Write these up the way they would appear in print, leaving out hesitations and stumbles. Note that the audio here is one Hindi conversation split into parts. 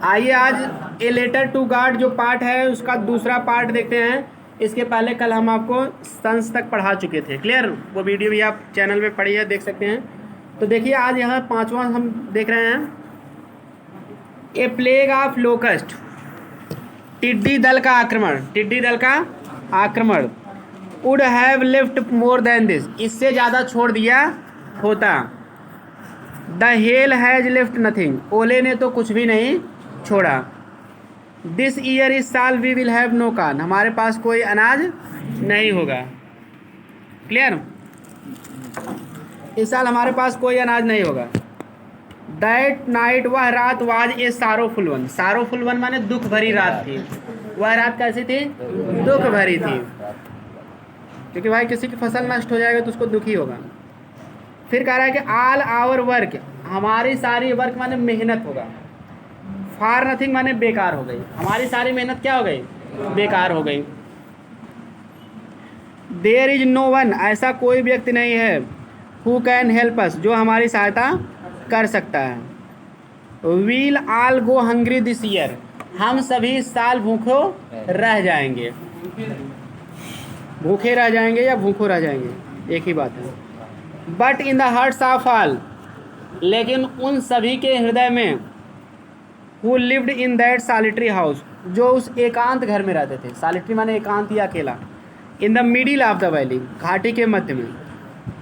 आइए आज ए लेटर टू गॉड जो पार्ट है उसका दूसरा पार्ट देखते हैं। इसके पहले कल हम आपको संस तक पढ़ा चुके थे, क्लियर। वो वीडियो भी आप चैनल में पढ़िए, देख सकते हैं। तो देखिए आज यहाँ पांचवा हम देख रहे हैं, ए प्लेग ऑफ लोकस्ट, टिड्डी दल का आक्रमण। टिड्डी दल का आक्रमण would have lift more than this, इससे ज़्यादा छोड़ दिया होता। The hell has lift nothing, ओले ने तो कुछ भी नहीं छोड़ा। दिस ईयर इस साल we will have no corn, हमारे पास कोई अनाज नहीं होगा। क्लियर, इस साल हमारे पास कोई अनाज नहीं होगा। दैट नाइट, वह रात, वाज ए सारोफुल वन, सारोफुल वन माने दुख भरी रात थी। वह रात कैसी थी? दुख भरी थी, क्योंकि भाई किसी की फसल नष्ट हो जाएगा तो उसको दुखी होगा। फिर कह रहा है कि ऑल आवर वर्क, हमारी सारी वर्क माने मेहनत होगा। फॉर नथिंग माने बेकार हो गई, हमारी सारी मेहनत क्या हो गई? बेकार हो गई। देयर इज नो वन, ऐसा कोई व्यक्ति नहीं है। हु कैन हेल्प अस, जो हमारी सहायता कर सकता है। We'll all go hungry this year, हम सभी इस साल भूखो रह जाएंगे। भूखे रह जाएंगे या भूखो रह जाएंगे, एक ही बात है। But in the hearts of all, लेकिन उन सभी के हृदय में, who lived in that solitary house, जो उस एकांत घर में रहते थे। सॉलिटरी माने एकांत या अकेला। In the middle of the valley, घाटी के मध्य में,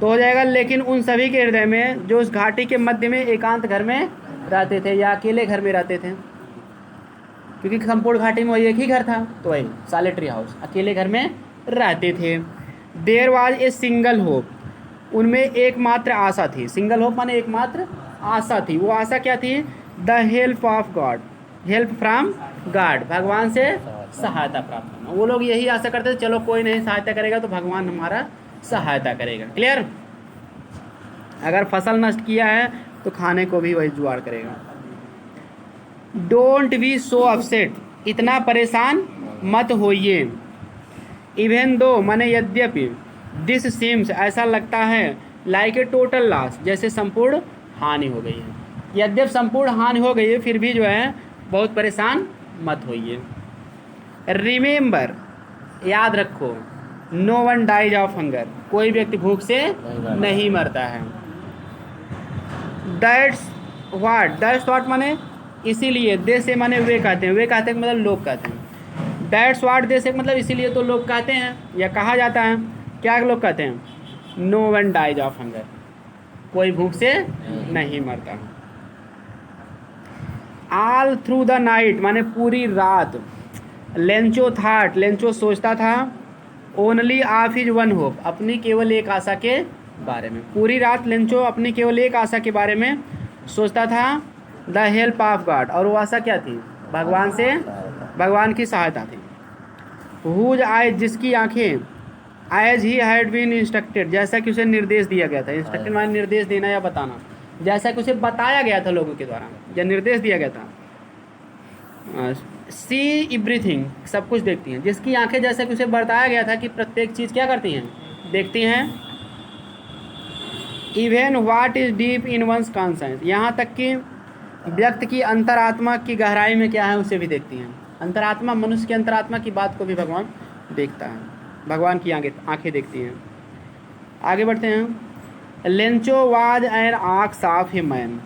तो हो जाएगा लेकिन उन सभी के हृदय में, जो उस घाटी के मध्य में एकांत घर में रहते थे या अकेले घर में रहते थे, क्योंकि संपूर्ण घाटी में वही एक ही घर था, तो वही सॉलिटरी हाउस, अकेले घर में रहते थे। There was a single hope, उनमें एकमात्र आशा थी। सिंगल होप माने एकमात्र आशा थी। वो आशा क्या थी? The help of God, help from God, भगवान से सहायता प्राप्त करना। वो लोग यही आशा करते थे, चलो कोई नहीं सहायता करेगा तो भगवान हमारा सहायता करेगा। क्लियर, अगर फसल नष्ट किया है तो खाने को भी वही जुगाड़ करेगा। डोंट बी सो अपसेट, इतना परेशान मत होइए। इवन दो माने यद्यपि, दिस सीम्स, ऐसा लगता है, लाइक ए टोटल लॉस, जैसे संपूर्ण हानि हो गई है। यद्यप संपूर्ण हानि हो गई है फिर भी जो है बहुत परेशान मत होइए। रिमेंबर, याद रखो, no one dies of hunger, कोई व्यक्ति भूख से नहीं मरता है। दैट्स वाट माने इसीलिए, दे से माने वे कहते हैं, वे कहते हैं मतलब लोग कहते हैं। दैट्स वाट दे से मतलब इसीलिए तो लोग कहते हैं या कहा जाता है। क्या लोग कहते हैं? No one dies of hunger, कोई भूख से नहीं मरता। ऑल थ्रू द नाइट माने पूरी रात, लेंचो थाट, लेंचो सोचता था, only of his one hope, अपनी केवल एक आशा के बारे में। पूरी रात लेंचो अपनी केवल एक आशा के बारे में सोचता था, द हेल्प ऑफ गॉड, और वो आशा क्या थी? भगवान से, भगवान की सहायता थी। हुज आई, जिसकी आंखें, as he had been instructed, जैसा कि उसे निर्देश दिया गया था। इंस्ट्रक्टेड माने निर्देश देना या बताना, जैसा कि उसे बताया गया था लोगों के द्वारा या निर्देश दिया गया था। सी एवरीथिंग, सब कुछ देखती हैं। जिसकी आंखें, जैसा कि उसे बताया गया था कि प्रत्येक चीज़ क्या करती हैं? देखती हैं। Even what is deep in one's conscious, यहाँ तक कि व्यक्ति की अंतरात्मा की गहराई में क्या है उसे भी देखती हैं। अंतरात्मा, मनुष्य की अंतरात्मा की बात को भी भगवान देखता है, भगवान की आंखें देखती हैं। आगे बढ़ते हैं। लेंचो वाज एन आँख ऑफ ए मैन,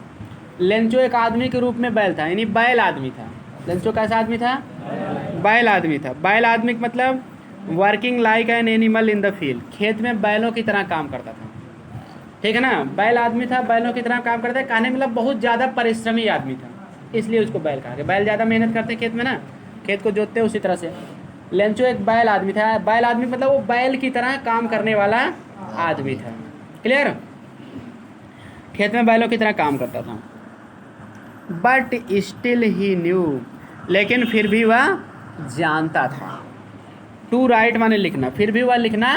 लेंचो एक आदमी के रूप में बैल था, यानी बैल आदमी था। लेंचो कैसा आदमी था? बैल आदमी था। बैल आदमी का मतलब working like an animal in the field, खेत में बैलों की तरह काम करता था। ठीक है ना, बैल आदमी था, बैलों की तरह काम करता है। कहने मतलब बहुत ज़्यादा परिश्रमी आदमी था, इसलिए उसको बैल कहा गया। बैल ज़्यादा मेहनत करते खेत में ना, खेत को जोतते उसी तरह से। लेंचो एक बैल आदमी था। बैल आदमी मतलब वो बैल की तरह काम करने वाला आदमी था। क्लियर, खेत में बैलों की तरह काम करता था। बट स्टिल ही न्यू, लेकिन फिर भी वह जानता था। टू राइट माने लिखना, फिर भी वह लिखना,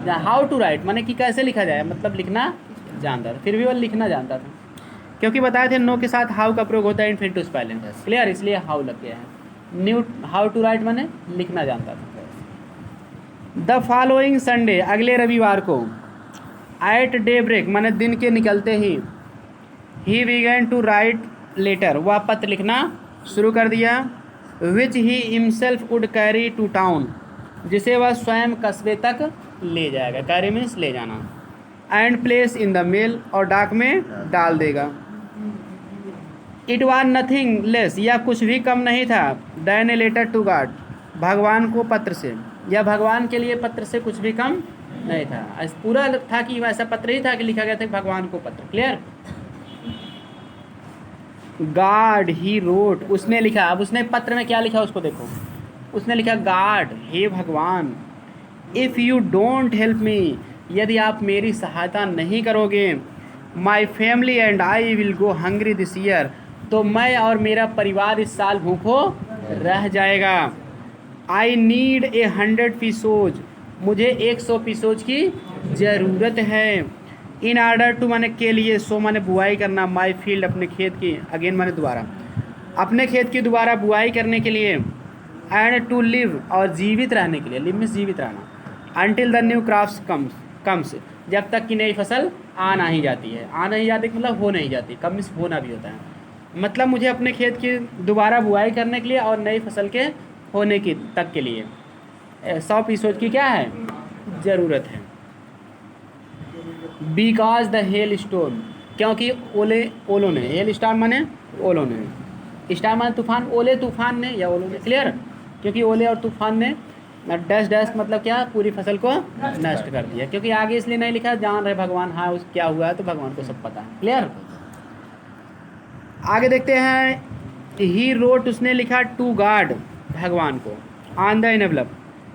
हाउ टू राइट माने कि कैसे लिखा जाए, मतलब लिखना जानता था। फिर भी वह लिखना जानता था, क्योंकि बताए थे नो के साथ हाउ का प्रयोग होता है इन्फिनिटिव स्पेलिंग। क्लियर, इसलिए हाउ लग गया है। न्यू, हाउ टू राइट माने लिखना जानता था। द फॉलोइंग संडे, अगले रविवार को, एट डे ब्रेक माने दिन के निकलते ही, he began to write letter, वह पत्र लिखना शुरू कर दिया। Which he himself would carry to town, जिसे वह स्वयं कस्बे तक ले जाएगा। कैरी मीन्स ले जाना। And place in the mail, और डाक में डाल देगा। इट वॉज नथिंग लेस, यह कुछ भी कम नहीं था। Then a letter to God, भगवान को पत्र से, यह भगवान के लिए पत्र से कुछ भी कम नहीं था। पूरा था कि वैसा पत्र ही था कि लिखा गया था भगवान को पत्र। क्लियर। गॉड ही रोट, उसने लिखा। अब उसने पत्र में क्या लिखा उसको देखो। उसने लिखा गॉड, हे भगवान, if you don't help me, यदि आप मेरी सहायता नहीं करोगे, my family and I will go hungry this year, तो मैं और मेरा परिवार इस साल भूखो रह जाएगा। आई नीड 100 पीसोज, मुझे 100 पीसोज की ज़रूरत है। इन आर्डर टू, माने के लिए, सो माने बुआई करना, माई फील्ड, अपने खेत की, अगेन माने दोबारा, अपने खेत की दोबारा बुआई करने के लिए। एंड टू लिव, और जीवित रहने के लिए, लिव मीन्स जीवित रहना। Until the new crops comes, जब तक कि नई फसल आ नहीं जाती है। आ नहीं जाती मतलब हो नहीं जाती, कम मीन्स होना भी होता है। मतलब मुझे अपने खेत की दोबारा बुआई करने के लिए और नई फसल के होने की तक के लिए 100 पीसोज की क्या है ज़रूरत है। बिकॉज द हेल स्टोर्म, क्योंकि ओलों ने, हेल स्टॉर्म माने ओलों ने, स्टॉर्म माने तूफान, ओले तूफान ने या ओलों ने। क्लियर। क्योंकि ओले और तूफान ने डैश डैश मतलब क्या, पूरी फसल को नष्ट कर दिया। क्योंकि आगे इसलिए नहीं लिखा, जान रहे भगवान, हाँ उस क्या हुआ है तो भगवान को सब पता है। क्लियर। आगे देखते हैं। ही रोट, उसने लिखा टू गॉड, भगवान को, ऑन द एनवेलप,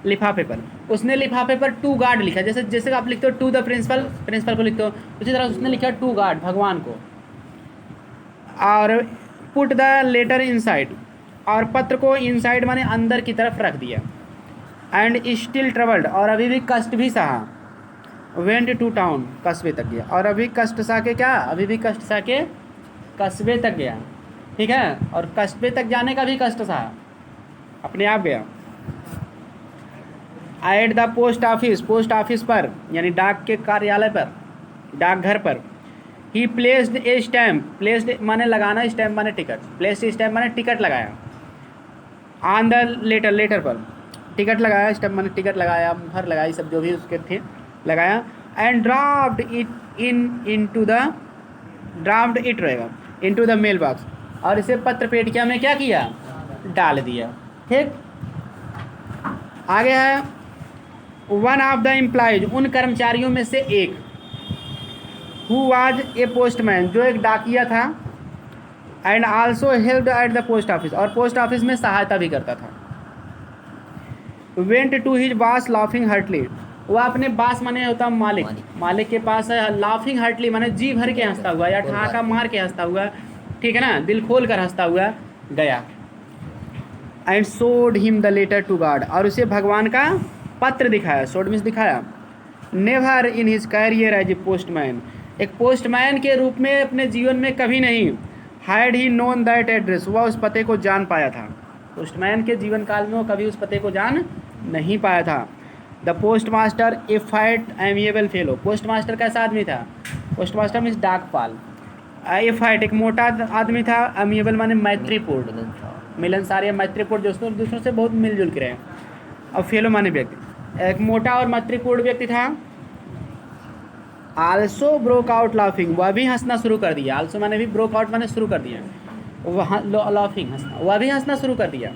लिफाफे पर। उसने लिफाफे पर टू गॉड लिखा, जैसे जैसे आप लिखते हो टू द प्रिंसिपल, प्रिंसिपल को लिखते हो, उसी तरह उसने लिखा टू गॉड, भगवान को। और पुट द लेटर इनसाइड, और पत्र को इनसाइड माने अंदर की तरफ रख दिया। एंड स्टिल ट्रेवल्ड, और अभी भी कष्ट भी सहा। वेंट टू टाउन, कस्बे तक गया। और अभी कष्ट सह के क्या, अभी भी कष्ट सह के कस्बे तक गया। ठीक है। और कस्बे तक जाने का भी कष्ट सहा, अपने आप गया। Eight the post office, post office पर यानी डाक के कार्यालय पर, डाकघर पर। ही प्लेस्ड ए स्टैम्प, प्लेस्ड माने लगाना, स्टैम्प माने टिकट, प्लेस्ड स्टैम्प माने टिकट लगाया। ऑन द लेटर, लेटर पर टिकट लगाया, स्टैम्प माने टिकट लगाया, मुहर लगाई, सब जो भी उसके थे लगाया। And draft it into the, draft it रहेगा, इनटू द मेल बॉक्स, और इसे पत्र पेटिका में क्या किया, डाल दिया। ठीक। आगे है वन ऑफ द एम्प्लॉयज, उन कर्मचारियों में से एक, हु वाज ए पोस्टमैन, जो एक डाकिया था। And also helped at the post office, और पोस्ट ऑफिस में सहायता भी करता था। Went to his boss laughing heartily, वह अपने बॉस माने होता मालिक, मालिक के पास है। लाफिंग हार्टली माने जी भर के हंसता हुआ या ठहाका मार के हंसता हुआ, ठीक है ना, दिल खोल कर हंसता हुआ गया। And showed him the letter to God, और उसे भगवान का पत्र दिखाया। शोड मीन्स दिखाया। Never in his career as a postman, एक पोस्टमैन के रूप में अपने जीवन में कभी नहीं। Had he known that address, वह उस पते को जान पाया था। पोस्टमैन के जीवन काल में वो कभी उस पते को जान नहीं पाया था। The post master A fight amiable fellow, post master कैसा आदमी था, पोस्ट मास्टर मीन्स डाकपाल। ए फाइट एक मोटा आदमी था, एमिएबल माने मैत्रीपूर्ण, मिलनसार या मैत्रीपूर्ण, दोस्तों दूसरों से बहुत मिलजुल के रहे। और फेलो माने व्यक्ति, एक मोटा और मैत्रीपूर्ण व्यक्ति था। आल्सो ब्रोक आउट लाफिंग, वह भी हंसना शुरू कर दिया। आल्सो माने भी, ब्रोक आउट माने शुरू कर दिया, वह लाफिंग हंसना, वह भी हंसना शुरू कर दिया।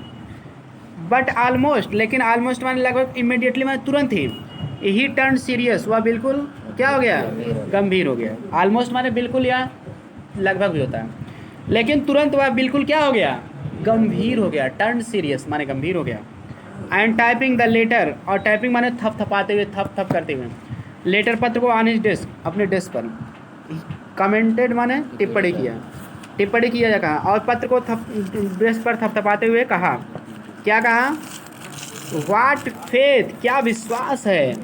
बट ऑलमोस्ट, लेकिन ऑलमोस्ट माने लगभग, इमीडिएटली माने तुरंत ही टर्न सीरियस, वह बिल्कुल क्या हो गया, गंभीर हो गया। ऑलमोस्ट माने बिल्कुल या लगभग भी होता है, लेकिन तुरंत वह बिल्कुल क्या हो गया, गंभीर हो गया। टर्न सीरियस माने गंभीर हो गया। एंड टाइपिंग द लेटर, और टाइपिंग माने थपथपाते हुए, थप थप करते हुए, लेटर पत्र को ऑन हिज डेस्क, अपने डेस्क पर। कमेंटेड माने टिप्पणी किया, टिप्पणी किया जा कहा, और पत्र को डेस्क पर थपथपाते हुए कहा, क्या कहा, वाट फेथ, क्या विश्वास है।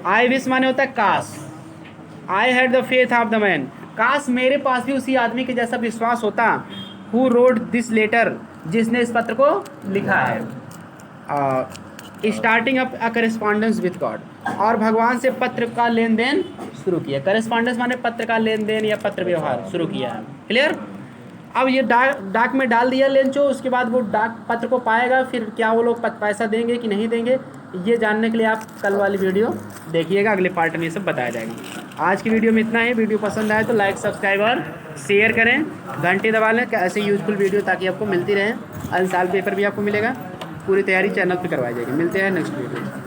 आई विश माने होता है काश, I had the faith of the man, काश मेरे पास भी उसी आदमी के जैसा विश्वास होता। हु रोड दिस लेटर, जिसने इस पत्र को लिखा है। Starting up a correspondence with God, और भगवान से पत्र का लेन देन शुरू किया। करेस्पॉन्डेंस माने पत्र का लेन देन या पत्र व्यवहार शुरू किया है। क्लियर। अब ये डाक में डाल दिया लेंचो, उसके बाद वो डाक पत्र को पाएगा, फिर क्या वो लोग पैसा देंगे कि नहीं देंगे, ये जानने के लिए आप कल वाली वीडियो देखिएगा, अगले पार्ट में ये सब बताया जाएगा। आज की वीडियो में इतना ही। वीडियो पसंद आए तो लाइक सब्सक्राइब और शेयर करें, घंटे दबा लें ऐसे यूजफुल वीडियो ताकि आपको मिलती रहे। अंसाल पेपर भी आपको मिलेगा, पूरी तैयारी चैनल पर करवाई जाएगी। मिलते हैं नेक्स्ट वीडियो।